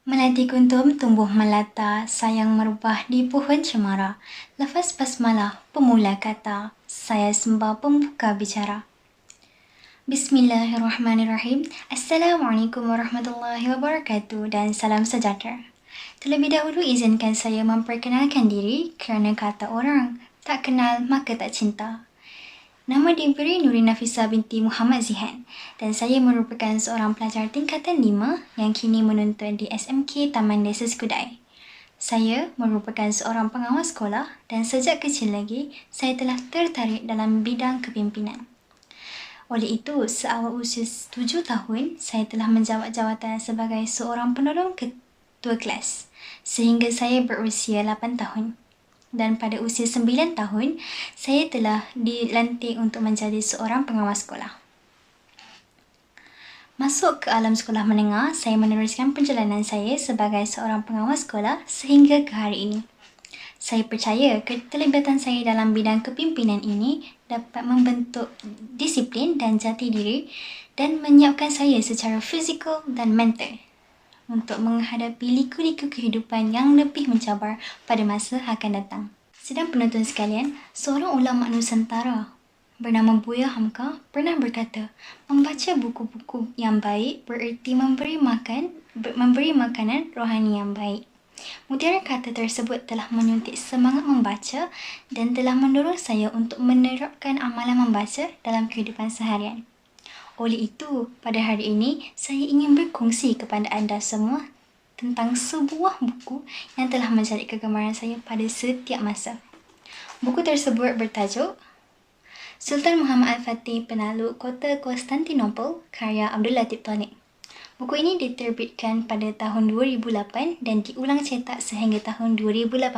Melati kuntum tumbuh melata, sayang merubah di pohon cemara. Lafaz basmalah, pemula kata, saya sembah pembuka bicara. Bismillahirrahmanirrahim. Assalamualaikum warahmatullahi wabarakatuh dan salam sejahtera. Terlebih dahulu izinkan saya memperkenalkan diri kerana kata orang, tak kenal maka tak cinta. Nama diberi Nuri Nafisa binti Muhammad Zihan dan saya merupakan seorang pelajar tingkatan 5 yang kini menuntut di SMK Taman Desa Skudai. Saya merupakan seorang pengawas sekolah dan sejak kecil lagi saya telah tertarik dalam bidang kepimpinan. Oleh itu, seawal usia 7 tahun, saya telah menjawat jawatan sebagai seorang penolong ketua kelas sehingga saya berusia 8 tahun. Dan pada usia 9 tahun, saya telah dilantik untuk menjadi seorang pengawas sekolah. Masuk ke alam sekolah menengah, saya meneruskan perjalanan saya sebagai seorang pengawas sekolah sehingga ke hari ini. Saya percaya keterlibatan saya dalam bidang kepimpinan ini dapat membentuk disiplin dan jati diri dan menyiapkan saya secara fizikal dan mental untuk menghadapi liku-liku kehidupan yang lebih mencabar pada masa akan datang. Sidang penonton sekalian, seorang ulama Nusantara bernama Buya Hamka pernah berkata, membaca buku-buku yang baik bererti memberi makanan rohani yang baik. Mutiara kata tersebut telah menyuntik semangat membaca dan telah mendorong saya untuk menerapkan amalan membaca dalam kehidupan seharian. Oleh itu, pada hari ini, saya ingin berkongsi kepada anda semua tentang sebuah buku yang telah menjadi kegemaran saya pada setiap masa. Buku tersebut bertajuk Sultan Muhammad Al-Fatih Penakluk Kota Konstantinopel karya Abdul Latif Talib. Buku ini diterbitkan pada tahun 2008 dan diulang cetak sehingga tahun 2018.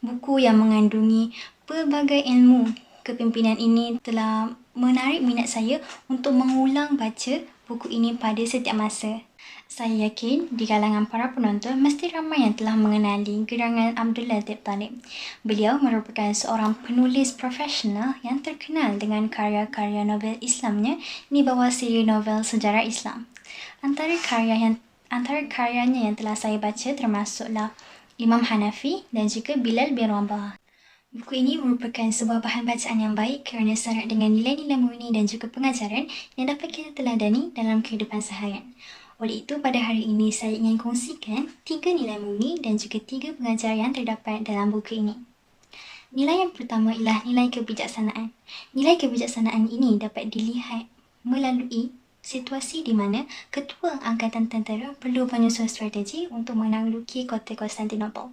Buku yang mengandungi pelbagai ilmu kepimpinan ini telah menarik minat saya untuk mengulang baca buku ini pada setiap masa. Saya yakin di kalangan para penonton mesti ramai yang telah mengenali gerangan Abdul Latif Talib. Beliau merupakan seorang penulis profesional yang terkenal dengan karya-karya novel Islamnya di bawah siri novel sejarah Islam. Antara karyanya yang telah saya baca termasuklah Imam Hanafi dan juga Bilal bin Rabah. Buku ini merupakan sebuah bahan bacaan yang baik kerana syarat dengan nilai-nilai murni dan juga pengajaran yang dapat kita teladani dalam kehidupan seharian. Oleh itu, pada hari ini saya ingin kongsikan 3 nilai murni dan juga 3 pengajaran yang terdapat dalam buku ini. Nilai yang pertama ialah nilai kebijaksanaan. Nilai kebijaksanaan ini dapat dilihat melalui situasi di mana Ketua Angkatan Tentera perlu menyusun strategi untuk menakluki kota Konstantinopel.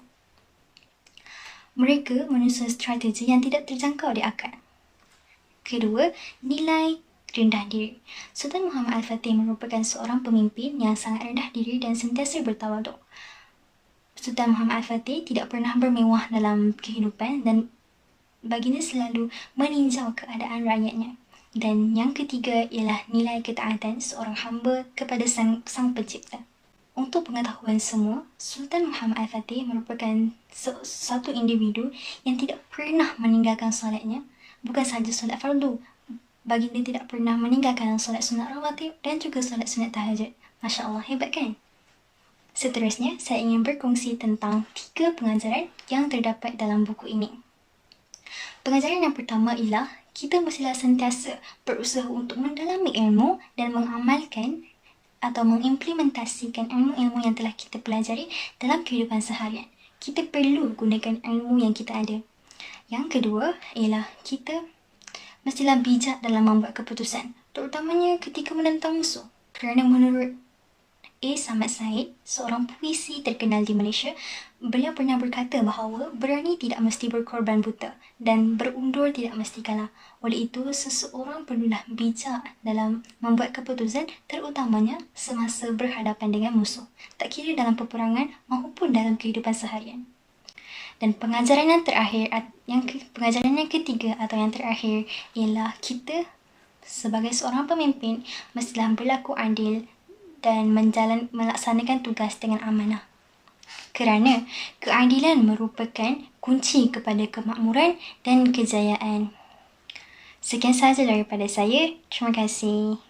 Mereka menyusun strategi yang tidak terjangkau di akal. Kedua, nilai rendah diri. Sultan Muhammad Al-Fatih merupakan seorang pemimpin yang sangat rendah diri dan sentiasa bertawaduk. Sultan Muhammad Al-Fatih tidak pernah bermewah dalam kehidupan dan baginda selalu meninjau keadaan rakyatnya. Dan yang ketiga ialah nilai ketaatan seorang hamba kepada sang pencipta. Untuk pengetahuan semua, Sultan Muhammad Al-Fatih merupakan satu individu yang tidak pernah meninggalkan solatnya. Bukan sahaja solat fardu, baginda tidak pernah meninggalkan solat sunat rawatib dan juga solat sunat tahajud. Masya Allah, hebat kan? Seterusnya, saya ingin berkongsi tentang 3 pengajaran yang terdapat dalam buku ini. Pengajaran yang pertama ialah kita mestilah sentiasa berusaha untuk mendalami ilmu dan mengamalkan atau mengimplementasikan ilmu-ilmu yang telah kita pelajari dalam kehidupan seharian. Kita perlu gunakan ilmu yang kita ada. Yang kedua ialah kita mestilah bijak dalam membuat keputusan, terutamanya ketika menentang musuh. Kerana menurut A. Samad Said, seorang puisi terkenal di Malaysia, beliau pernah berkata bahawa berani tidak mesti berkorban buta dan berundur tidak mesti kalah. Oleh itu, seseorang perlulah bijak dalam membuat keputusan, terutamanya semasa berhadapan dengan musuh, tak kira dalam peperangan maupun dalam kehidupan seharian. Dan pengajaran yang ketiga atau yang terakhir ialah kita sebagai seorang pemimpin mestilah berlaku adil dan melaksanakan tugas dengan amanah. Kerana keadilan merupakan kunci kepada kemakmuran dan kejayaan. Sekian sahaja daripada saya. Terima kasih.